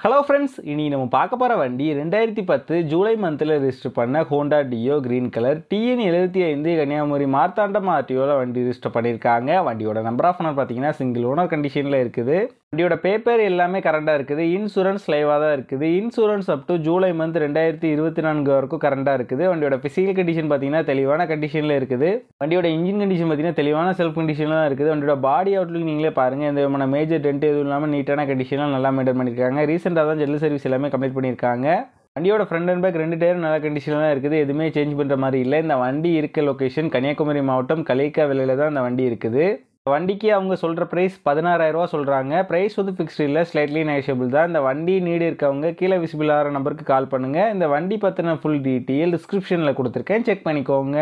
Hello friends, இனி நம்ம பார்க்க போகிற வண்டி 2010 ஜூலை மந்தில் ரிஜிஸ்டர் பண்ண Honda Dio green colour TN 75 Kanyakumari Marthandam ஆர்டிஓவில் வண்டி ரிஜிஸ்டர் பண்ணியிருக்காங்க. வண்டியோட நம்பர் ஆஃப் ஓனர் பார்த்தீங்கன்னா சிங்கிள் ஓனர் கண்டிஷனில் இருக்குது. வண்டியோட பேப்பர் எல்லாமே கரண்டாக இருக்குது. இன்சூரன்ஸ் லைவாக தான் இருக்குது. Insurance up to July month 2024 வரைக்கும் கரண்டாக இருக்குது. வண்டியோட ஃபிசிக்கல் கண்டிஷன் பார்த்தீங்கன்னா தெளிவான கண்டிஷனில் இருக்குது. வண்டியோட இன்ஜின் கண்டிஷன் பார்த்தீங்கன்னா தெளிவான செல்ஃப் கண்டிஷனில் தான் இருக்குது. வண்டியோட பாடி அவுட்லுக் நீங்களே பாருங்கள், எந்த விதமான மேஜர் டென்ட் எதுவும் இல்லாமல் நீட்டான கண்டிஷனில் நல்லா மெயின்டைன் பண்ணியிருக்காங்க. ரீசெண்டாக தான் ஜெனரல் சர்வீஸ் எல்லாமே கம்ப்ளீட் பண்ணியிருக்காங்க. வண்டியோட ஃப்ரண்ட் அண்ட் பேக் 2 டயரும் நல்ல கண்டிஷனில் தான் இருக்குது. எதுவுமே சேஞ்ச் பண்ணுற மாதிரி இல்லை. இந்த வண்டி இருக்க லொக்கேஷன் கன்னியாகுமரி மாவட்டம் கலைக்காவிலையில் தான் இந்த வண்டி இருக்குது. வண்டிக்கு அவங்க சொல்கிற ப்ரைஸ் 16,000 ரூபா சொல்கிறாங்க. ப்ரைஸ் வந்து ஃபிக்ஸ்டு இல்லை, ஸ்லைட்லி நெகோஷியபிள் தான். இந்த வண்டி நீடு இருக்கவங்க கீழே விசிபிள் ஆகிற நம்பருக்கு கால் பண்ணுங்கள். இந்த வண்டி பற்றின ஃபுல் டீட்டெயில் டிஸ்கிரிப்ஷனில் கொடுத்துருக்கேன், செக் பண்ணிக்கோங்க.